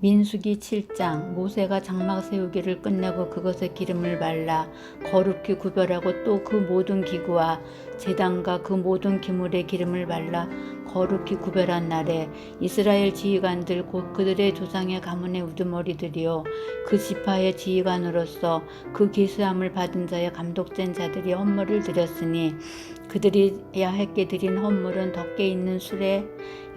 민수기 7장. 모세가 장막 세우기를 끝내고 그것에 기름을 발라 거룩히 구별하고 또 그 모든 기구와 제단과 그 모든 기물에 기름을 발라 거룩히 구별한 날에 이스라엘 지휘관들 곧 그들의 조상의 가문의 우두머리들이요 그 지파의 지휘관으로서 그 기수함을 받은 자의 감독된 자들이 헌물을 드렸으니 그들이 야훼께 드린 헌물은 덕게 있는 수레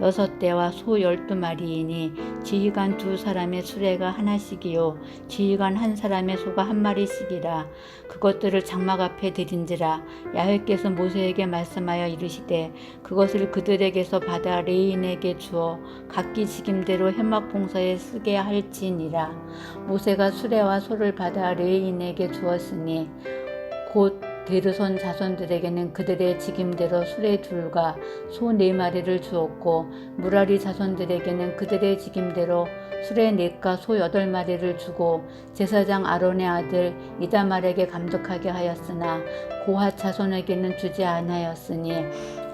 6대와 소 12마리이니 지휘관 2사람의 수레가 하나씩이요 지휘관 1사람의 소가 1마리씩이라. 그것들을 장막 앞에 드린지라. 야훼께서 모세에게 말씀하여 이르시되 그것을 그들에게서 받아 레인에게 주어 각기 직임대로 회막 봉사에 쓰게 할지니라. 모세가 수레와 소를 받아 레인에게 주었으니 곧 게르손 자손들에게는 그들의 직임대로 수레 2과 소 4마리를 주었고 무라리 자손들에게는 그들의 직임대로 수레 4과 소 8마리를 주고 제사장 아론의 아들 이다말에게 감독하게 하였으나 고핫 자손에게는 주지 아니하였으니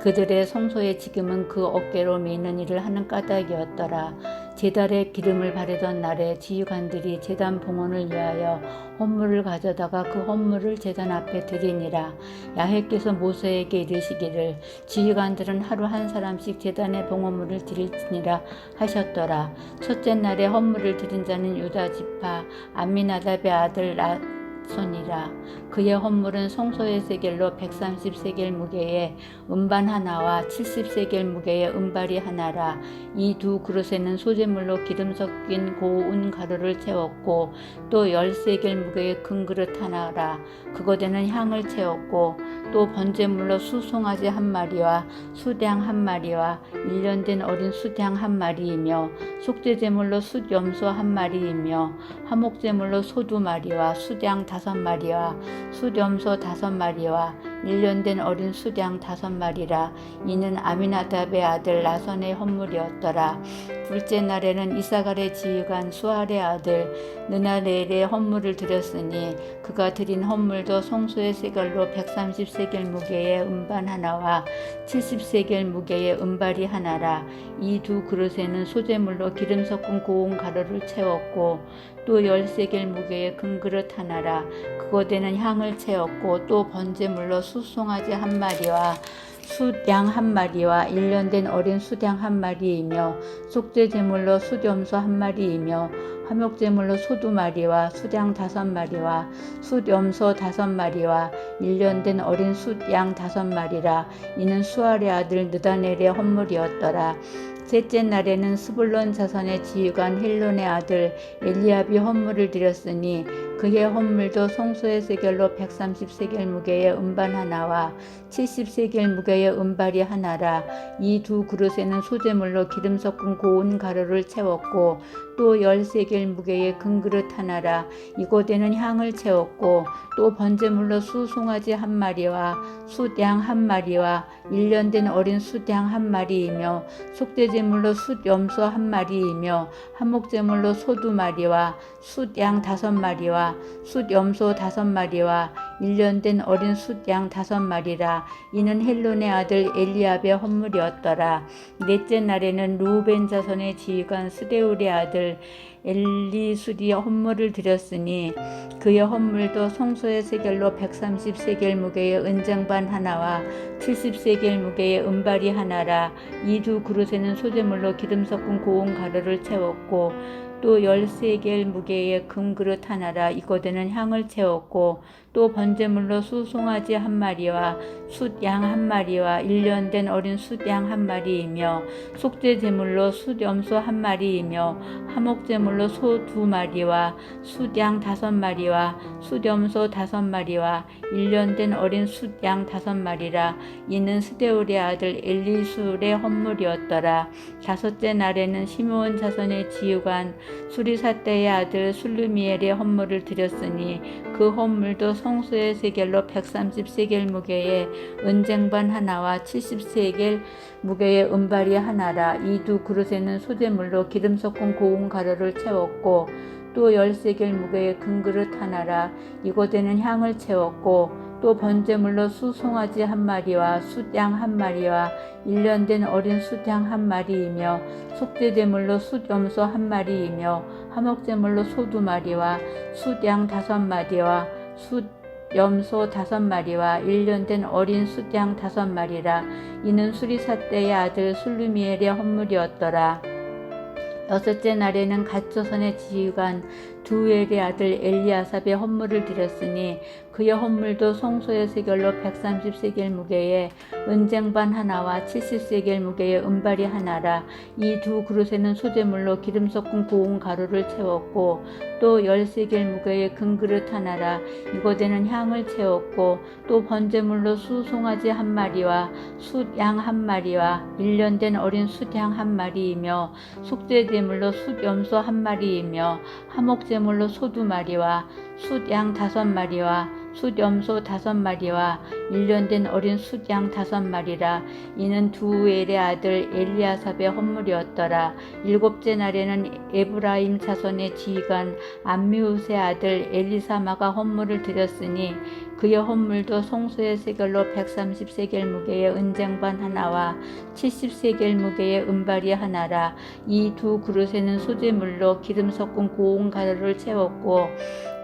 그들의 성소의 직임은 그 어깨로 메는 일을 하는 까닭이었더라. 제단에 기름을 바르던 날에 지휘관들이 제단 봉헌을 위하여 헌물을 가져다가 그 헌물을 제단 앞에 드리니라. 야훼께서 모세에게 이르시기를 지휘관들은 하루 1사람씩 제단에 봉헌물을 드릴지니라 하셨더라. 첫째 날에 헌물을 드린 자는 유다 지파 암미나답의 아들 손이라. 그의 헌물은 성소의 세겔로 130세겔 무게의 음반 하나와 70세겔 무게의 은발이 하나라. 이 2 그릇에는 소재물로 기름 섞인 고운 가루를 채웠고 또 10세겔 무게의 큰 그릇 하나라. 그것에는 향을 채웠고 또 번제물로 수송아지 1마리와 수양 1마리와 1년 된 어린 숫양 1마리이며 속죄제물로 숫염소 1마리이며 화목제물로 소 2마리와 숫양 5마리와 숫염소 5마리와 1년 된 어린 숫양 5마리라. 이는 아미나답의 아들 나선의 헌물이었더라. 둘째 날에는 이사갈의 지휘관 수알의 아들 느나넬의 헌물을 드렸으니 그가 드린 헌물도 성소의 세겔로 130세겔 무게의 음반 하나와 70세겔 무게의 은발이 하나라. 이 2 그릇에는 소재물로 기름 섞은 고운 가루를 채웠고 또 10세겔 무게의 큰 그릇 하나라. 그것에는 향을 채웠고 또 번제물로 숫송아지 1마리와 숫양 1마리와 1년 된 어린 숫양 1마리이며 속죄제물로 숫염소 1마리이며 화목제물로 소 2마리와 숫양 5마리와 숫염소 5마리와 1년 된 어린 숫양 5마리라. 이는 수알의 아들 느다넬의 헌물이었더라. 셋째 날에는 스불론 자손의 지휘관 헬론의 아들 엘리압이 헌물을 드렸으니 그의 헌물도 성소의 세겔로 130세겔 무게의 음반 하나와 70세겔 무게의 은발이 하나라. 이 2 그릇에는 소재물로 기름 섞은 고운 가루를 채웠고 또 10세겔 무게의 큰 그릇 하나라. 이곳에는 향을 채웠고 또 번제물로 수송아지 1마리와 숫양 1마리와 1년 된 어린 숫양 1마리이며 속죄제물로 숫염소 1마리이며 화목제물로 소 2마리와 숫양 5마리와 숫염소 5마리와 1년 된 어린 숫양 5마리라. 이는 헬론의 아들 엘리압의 헌물이었더라. 넷째 날에는 루벤 자손의 지휘관 스데울의 아들 엘리술이 헌물을 드렸으니 그의 헌물도 성소의 세겔로 130세겔 무게의 은장반 하나와 70세겔 무게의 은발이 하나라. 이 2 그릇에는 소재물로 기름 섞은 고운 가루를 채웠고 또 10세겔 무게의 금 그릇 하나라. 이곳에는 향을 채웠고 또 번제물로 수송아지 1마리와 숫양 1마리와 1년 된 어린 숫양 1마리이며 속죄제물로 숫염소 1마리이며 화목제물로 소 2마리와 숫양 5마리와 숫염소 5마리와 1년 된 어린 숫양 5마리라. 이는 스데울의 아들 엘리술의 헌물이었더라. 다섯째 날에는 시므온 자손의 지휘관 수리사떼의 아들 술루미엘의 헌물을 드렸으니 그 헌물도 성소의 세겔로 130세겔 무게의 은쟁반 하나와 70세겔 무게의 은발이 하나라. 이 2 그릇에는 소재물로 기름 섞은 고운 가루를 채웠고 또 10세겔 무게의 금 그릇 하나라. 이곳에는 향을 채웠고 또 번제물로 수송아지 한 마리와 숫양 한 마리와 1년 된 어린 숫양 한 마리이며 속죄제물로 숫염소 한 마리이며 화목제물로 소 2마리와 숫양 5마리와 숫염소 5마리와 1년 된 어린 숫양 5마리라. 이는 수리사대의 아들 술루미엘의 헌물이었더라. 여섯째 날에는 갓조선의 지휘관 두엘의 아들 엘리아삽의 헌물을 드렸으니 그의 헌물도 송소의 세겔로 130세겔 무게의 은쟁반 하나와 70세겔 무게의 은발이 하나라. 이 두 그릇에는 소재물로 기름 섞은 고운 가루를 채웠고 또 10세겔 무게의 금그릇 하나라. 이곳에는 향을 채웠고 또 번제물로 수송아지 한 마리와 숫양 한 마리와 1년 된 어린 숫양 한 마리이며 속죄제물로 숫염소 한 마리이며 화목제물로 소 2마리와 숫양 5마리와 숫염소 5마리와 1년 된 어린 숫양 5마리라. 이는 두엘의 아들 엘리아삽의 헌물이었더라. 일곱째 날에는 에브라임 자손의 지휘관 암미우스의 아들 엘리사마가 헌물을 드렸으니 그의 헌물도 송소의 세겔로 130세겔 무게의 은쟁반 하나와 70세겔 무게의 은발이 하나라. 이 두 그릇에는 소재물로 기름 섞은 고운 가루를 채웠고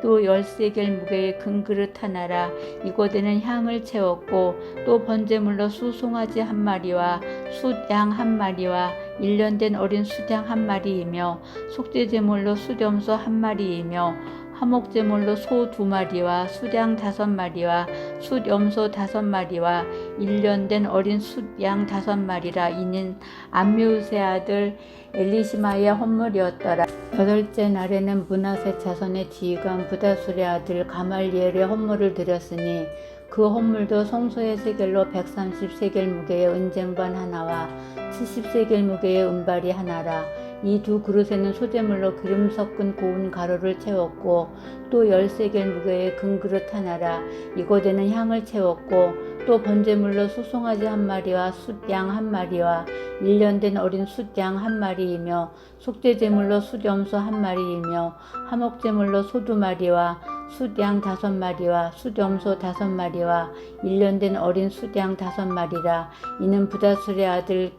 또 10세겔 무게의 금그릇 하나라. 이곳에는 향을 채웠고 또 번제물로 수송아지 한 마리와 숫양 한 마리와 1년 된 어린 숫양 한 마리이며 속죄제물로 숫염소 한 마리이며 화목제물로 소 2마리와 숫양 5마리와 숫염소 5마리와 1년 된 어린 숫양 5마리라. 이는 암미우스의 아들 엘리시마의 헌물이었더라. 여덟째 날에는 므낫세 자손의 지휘관 부다술의 아들 가말리엘의 헌물을 드렸으니 그 헌물도 송소의 세겔로 130세겔 무게의 은쟁반 하나와 70세겔 무게의 은발이 하나라. 이 두 그릇에는 소재물로 기름 섞은 고운 가루를 채웠고 또 10세겔 무게의 금그릇 하나라. 이곳에는 향을 채웠고 또 번제물로 수송아지 한 마리와 숫양 한 마리와 1년 된 어린 숫양 한 마리이며 속죄제물로 숫염소 한 마리이며 화목제물로 소 2마리와 숫양 5마리와 숫염소 5마리와 1년 된 어린 숫양 5마리라. 이는 부다술의 아들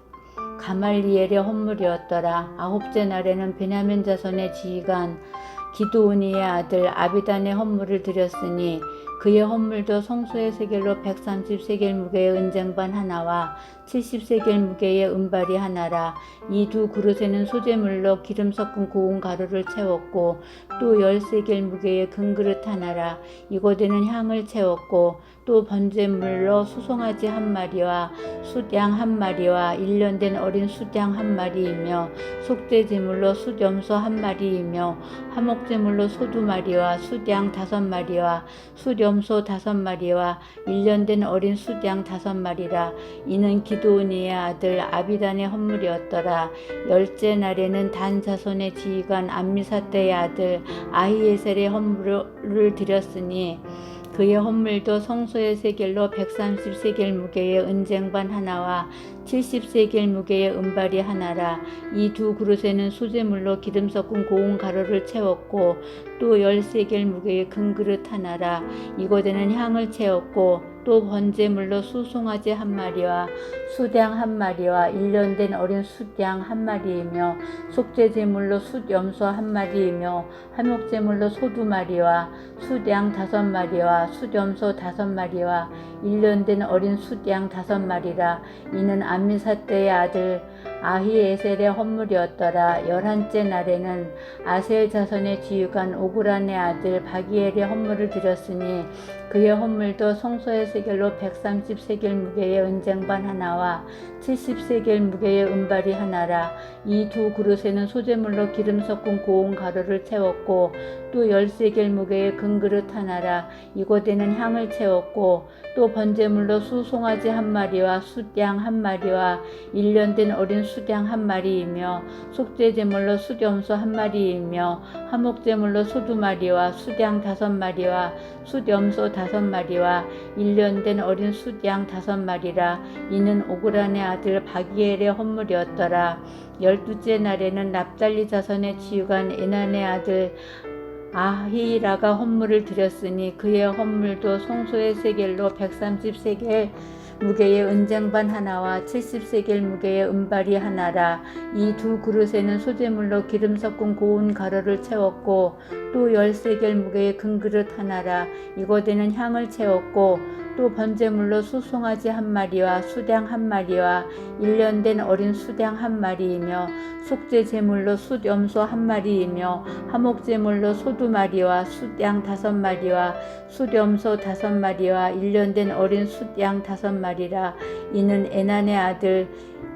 가말리엘의 헌물이었더라. 아홉째 날에는 베냐민 자손의 지휘관 기드오니의 아들 아비단의 헌물을 드렸으니 그의 헌물도 송소의 세겔로 130세겔 무게의 은쟁반 하나와 70세겔 무게의 은발이 하나라. 이 두 그릇에는 소재물로 기름 섞은 고운 가루를 채웠고 또 10세겔 무게의 금그릇 하나라. 이곳에는 향을 채웠고 또 번제물로 수송아지 한 마리와 숫양 한 마리와 1년 된 어린 숫양 한 마리이며 속죄제물로 숫염소 한 마리이며 화목제물로 소 2마리와 숫양 5마리와 숫염소 5마리와 1년 된 어린 숫양 5마리라. 이는 기드오니의 아들 아비단의 헌물이었더라. 열째 날에는 단 자손의 지휘관 암미사대의 아들 아히에셀의 헌물을 드렸으니 그의 헌물도 송소의 세겔로 130세겔 무게의 은쟁반 하나와 70세겔 무게의 은발이 하나라. 이 두 그릇에는 소재물로 기름 섞은 고운 가루를 채웠고 또 10세겔 무게의 금그릇 하나라. 이곳에는 향을 채웠고 또 번제물로 수송아지 한 마리와 숫양 한 마리와 1년 된 어린 숫양 한 마리이며 속죄제물로 숫염소 한 마리이며 화목제물로 소 2마리와 숫양 5마리와 숫염소 5마리와 1년 된 어린 숫양 5마리라. 이는 암미사대의 아들 아히에셀의 헌물이었더라. 11째 날에는 아셀 자손의 지휘관 오그란의 아들 바기엘의 헌물을 드렸으니 그의 헌물도 송소의 세겔로 130세겔 무게의 은쟁반 하나와 70세겔 무게의 은발이 하나라. 이 두 그릇에는 소재물로 기름 섞은 고운 가루를 채웠고 또 10세겔 무게의 금그릇 하나라. 이곳에는 향을 채웠고 또 번제물로 수송아지 한 마리와 숫양 한 마리와 1년 된 어린 숫양 한 마리이며 속죄제물로 숫염소 한 마리이며 화목제물로 소 2마리와 숫양 5마리와 숫염소 5마리와 1년 된 어린 숫양 5마리라. 이는 오그란의 아들 바기엘의 헌물이었더라. 12째 날에는 납달리 자손의 지휘관 에난의 아들 아히라가 헌물을 드렸으니 그의 헌물도 송소의 세겔로 130세겔 무게의 은쟁반 하나와 70세겔 무게의 은발이 하나라. 이 두 그릇에는 소재물로 기름 섞은 고운 가루를 채웠고 또 10세겔 무게의 금 그릇 하나라. 이곳에는 향을 채웠고 또 번제물로 수송아지 한 마리와 수양 한 마리와 1년 된 어린 수양 한 마리이며 속죄 제물로 숫염소 한 마리이며 화목 제물로 소 2마리와 숫양 5마리와 숫염소 5마리와 1년 된 어린 숫양 5마리라. 이는 에난의 아들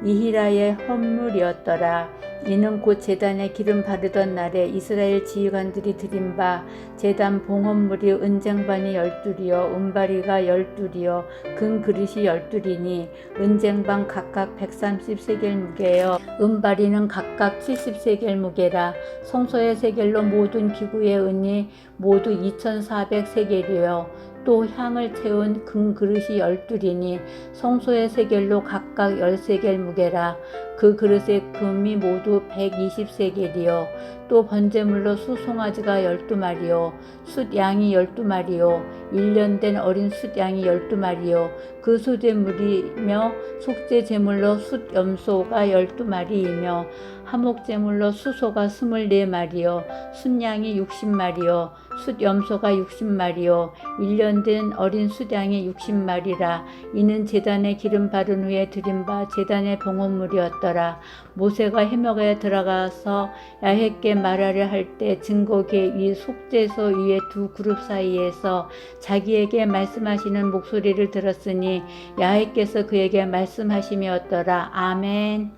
이히라의 헌물이었더라. 이는 곧 제단에 기름 바르던 날에 이스라엘 지휘관들이 드린 바 제단 봉헌물이 은쟁반이 12이요 은바리가 12이요 금 그릇이 12이니 은쟁반 각각 130세겔 무게요 은바리는 각각 70세겔 무게라. 성소의 세겔로 모든 기구의 은이 모두 2400세겔이요 또 향을 채운 금 그릇이 12이니 성소의 세겔로 각각 10세겔 무게라. 그 그릇의 금이 모두 120세겔이요 또 번제물로 수송아지가 12마리요 숫양이 12마리요 1년 된 어린 숫양이 12마리요 그 소제물이며 속죄 제물로 숫염소가 12마리이며 화목 제물로 수소가 24마리요 순양이 60마리요 숫염소가 60마리요 1년 된 어린 숫양이 60마리라. 이는 제단에 기름 바른 후에 드린 바 제단의 봉헌물이었더라. 모세가 해먹에 들어가서 야훼께 말하려 할 때 증거계 위 속죄소 위에 두 그룹 사이에서 자기에게 말씀하시는 목소리를 들었으니 야훼께서 그에게 말씀하심이었더라. 아멘.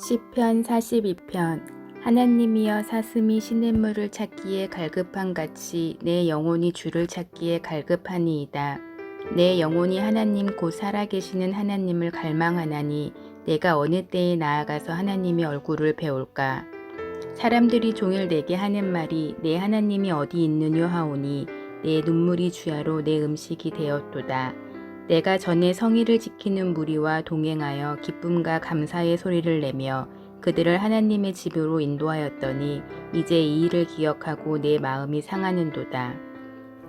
시편 42편. 하나님이여 사슴이 시냇물을 찾기에 갈급한 같이 내 영혼이 주를 찾기에 갈급하니이다. 내 영혼이 하나님 곧 살아계시는 하나님을 갈망하나니 내가 어느 때에 나아가서 하나님의 얼굴을 배울까. 사람들이 종일 내게 하는 말이 내 하나님이 어디 있느뇨 하오니 내 눈물이 주야로 내 음식이 되었도다. 내가 전에 성의를 지키는 무리와 동행하여 기쁨과 감사의 소리를 내며 그들을 하나님의 집으로 인도하였더니 이제 이 일을 기억하고 내 마음이 상하는도다.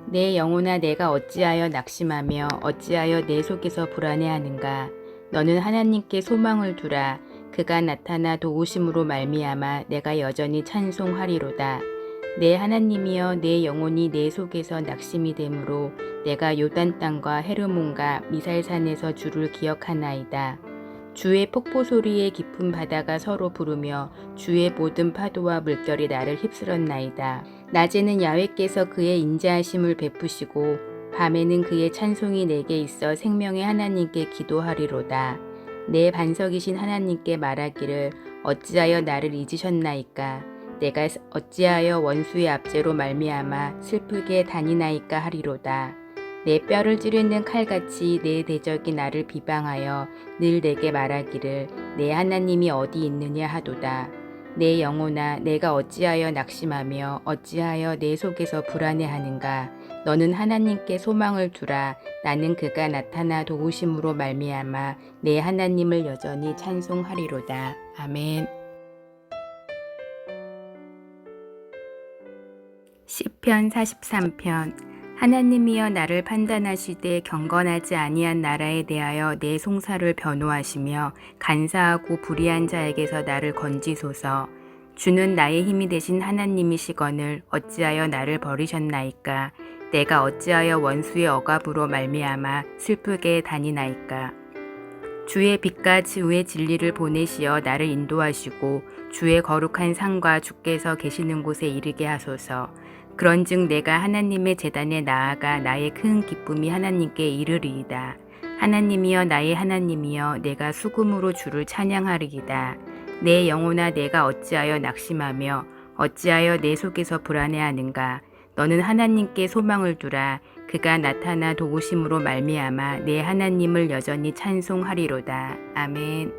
내 영혼아 내가 어찌하여 낙심하며 어찌하여 내 속에서 불안해하는가. 너는 하나님께 소망을 두라. 그가 나타나 도우심으로 말미암아 내가 여전히 찬송하리로다. 내 하나님이여 내 영혼이 내 속에서 낙심이 되므로 내가 요단 땅과 헤르몬과 미살산에서 주를 기억하나이다. 주의 폭포 소리에 깊은 바다가 서로 부르며 주의 모든 파도와 물결이 나를 휩쓸었나이다. 낮에는 야훼께서 그의 인자하심을 베푸시고 밤에는 그의 찬송이 내게 있어 생명의 하나님께 기도하리로다. 내 반석이신 하나님께 말하기를 어찌하여 나를 잊으셨나이까. 내가 어찌하여 원수의 압제로 말미암아 슬프게 다니나이까 하리로다. 내 뼈를 찌르는 칼같이 내 대적이 나를 비방하여 늘 내게 말하기를 내 하나님이 어디 있느냐 하도다. 내 영혼아 내가 어찌하여 낙심하며 어찌하여 내 속에서 불안해하는가. 너는 하나님께 소망을 두라. 나는 그가 나타나 도우심으로 말미암아 내 하나님을 여전히 찬송하리로다. 아멘. 시편 43편. 하나님이여 나를 판단하시되 경건하지 아니한 나라에 대하여 내 송사를 변호하시며 간사하고 불의한 자에게서 나를 건지소서. 주는 나의 힘이 되신 하나님이시거늘 어찌하여 나를 버리셨나이까. 내가 어찌하여 원수의 억압으로 말미암아 슬프게 다니나이까. 주의 빛과 지우의 진리를 보내시어 나를 인도하시고 주의 거룩한 상과 주께서 계시는 곳에 이르게 하소서. 그런즉 내가 하나님의 제단에 나아가 나의 큰 기쁨이 하나님께 이르리이다. 하나님이여 나의 하나님이여 내가 수금으로 주를 찬양하리이다. 내 영혼아 내가 어찌하여 낙심하며 어찌하여 내 속에서 불안해하는가. 너는 하나님께 소망을 두라. 그가 나타나 도우심으로 말미암아 내 하나님을 여전히 찬송하리로다. 아멘.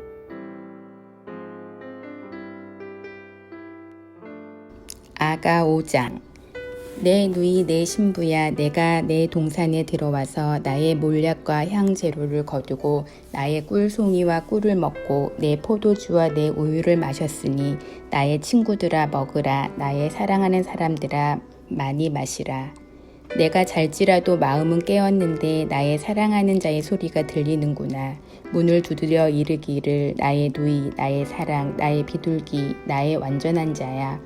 아가 5장. 내 누이 내 신부야, 내가 내 동산에 들어와서 나의 몰약과 향재료를 거두고 나의 꿀송이와 꿀을 먹고 내 포도주와 내 우유를 마셨으니 나의 친구들아 먹으라, 나의 사랑하는 사람들아 많이 마시라. 내가 잘지라도 마음은 깨었는데 나의 사랑하는 자의 소리가 들리는구나. 문을 두드려 이르기를 나의 누이, 나의 사랑, 나의 비둘기, 나의 완전한 자야.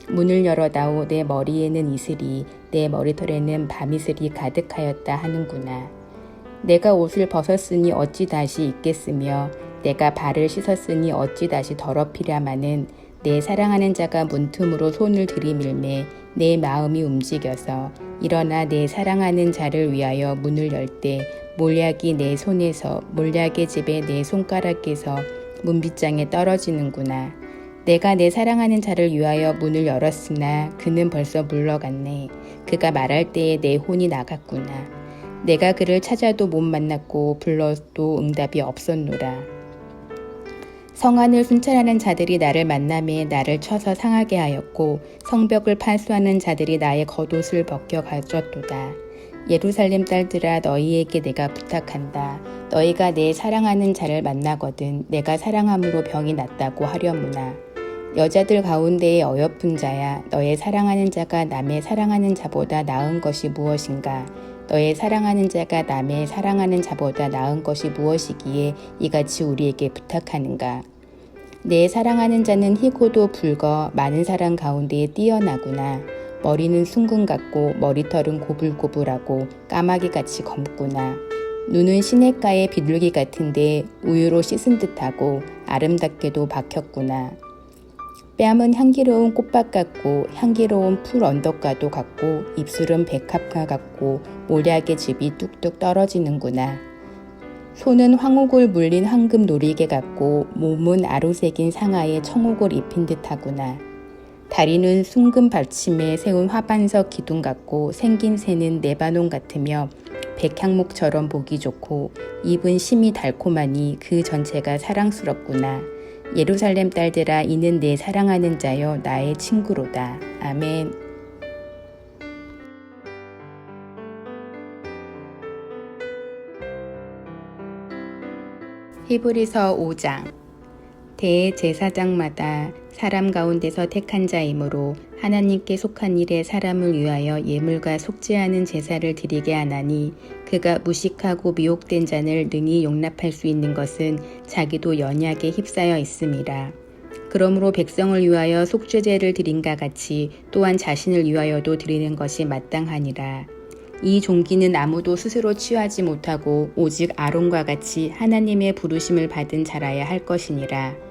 문을 열어다오. 내 머리에는 이슬이, 내 머리털에는 밤이슬이 가득하였다 하는구나. 내가 옷을 벗었으니 어찌 다시 입겠으며 내가 발을 씻었으니 어찌 다시 더럽히랴마는 내 사랑하는 자가 문틈으로 손을 들이밀매 내 마음이 움직여서 일어나 내 사랑하는 자를 위하여 문을 열 때 몰약이 내 손에서 몰약의 집에 내 손가락에서 문빗장에 떨어지는구나. 내가 내 사랑하는 자를 위하여 문을 열었으나 그는 벌써 물러갔네. 그가 말할 때에 내 혼이 나갔구나. 내가 그를 찾아도 못 만났고 불러도 응답이 없었노라. 성안을 순찰하는 자들이 나를 만나매 나를 쳐서 상하게 하였고 성벽을 파수하는 자들이 나의 겉옷을 벗겨 가졌도다. 예루살렘 딸들아, 너희에게 내가 부탁한다. 너희가 내 사랑하는 자를 만나거든 내가 사랑함으로 병이 낫다고 하려무나. 여자들 가운데의 어여쁜 자야, 너의 사랑하는 자가 남의 사랑하는 자보다 나은 것이 무엇인가? 너의 사랑하는 자가 남의 사랑하는 자보다 나은 것이 무엇이기에 이같이 우리에게 부탁하는가? 내 사랑하는 자는 희고도 붉어 많은 사람 가운데에 뛰어나구나. 머리는 숭근 같고 머리털은 고불고불하고 까마귀같이 검구나. 눈은 시냇가의 비둘기 같은데 우유로 씻은 듯하고 아름답게도 박혔구나. 뺨은 향기로운 꽃밭 같고 향기로운 풀 언덕과도 같고 입술은 백합과 같고 몰약의 즙이 뚝뚝 떨어지는구나. 손은 황옥을 물린 황금 놀이개 같고 몸은 아로새긴 상아에 청옥을 입힌 듯하구나. 다리는 숭금 받침에 세운 화반석 기둥 같고 생긴 새는 네바논 같으며 백향목처럼 보기 좋고 입은 심이 달콤하니 그 전체가 사랑스럽구나. 예루살렘 딸들아, 이는 내 사랑하는 자여 나의 친구로다. 아멘. 히브리서 5장. 대제사장마다 사람 가운데서 택한 자이므로 하나님께 속한 일에 사람을 위하여 예물과 속죄하는 제사를 드리게 하나니 그가 무식하고 미혹된 자를 능히 용납할 수 있는 것은 자기도 연약에 휩싸여 있음이라. 그러므로 백성을 위하여 속죄제를 드린가 같이 또한 자신을 위하여도 드리는 것이 마땅하니라. 이 종기는 아무도 스스로 취하지 못하고 오직 아론과 같이 하나님의 부르심을 받은 자라야 할 것이니라.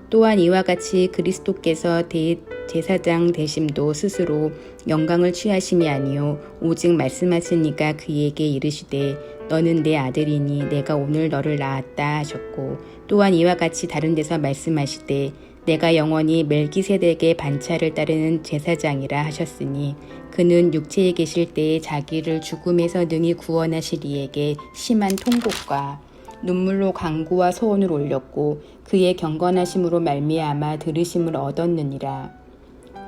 또한 이와 같이 그리스도께서 대제사장 되심도 스스로 영광을 취하심이 아니요 오직 말씀하시니까 그에게 이르시되 너는 내 아들이니 내가 오늘 너를 낳았다 하셨고 또한 이와 같이 다른 데서 말씀하시되 내가 영원히 멜기세덱의 반차를 따르는 제사장이라 하셨으니 그는 육체에 계실 때에 자기를 죽음에서 능히 구원하실 이에게 심한 통곡과 눈물로 간구와 소원을 올렸고 그의 경건하심으로 말미암아 들으심을 얻었느니라.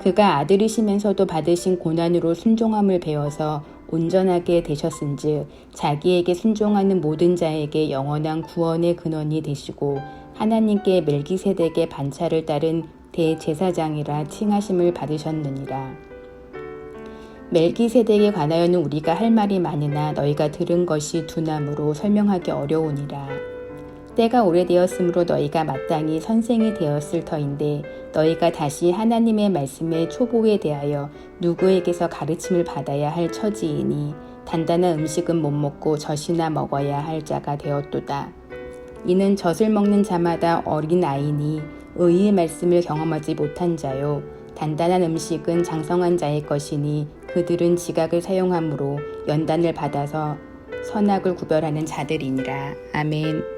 그가 아들이시면서도 받으신 고난으로 순종함을 배워서 온전하게 되셨은즉 자기에게 순종하는 모든 자에게 영원한 구원의 근원이 되시고 하나님께 멜기세덱의 반차를 따른 대제사장이라 칭하심을 받으셨느니라. 멜기세덱에 관하여는 우리가 할 말이 많으나 너희가 들은 것이 두나무로 설명하기 어려우니라. 때가 오래되었으므로 너희가 마땅히 선생이 되었을 터인데 너희가 다시 하나님의 말씀의 초보에 대하여 누구에게서 가르침을 받아야 할 처지이니 단단한 음식은 못 먹고 젖이나 먹어야 할 자가 되었도다. 이는 젖을 먹는 자마다 어린 아이니 의의 말씀을 경험하지 못한 자요 단단한 음식은 장성한 자의 것이니 그들은 지각을 사용함으로 연단을 받아서 선악을 구별하는 자들이니라. 아멘.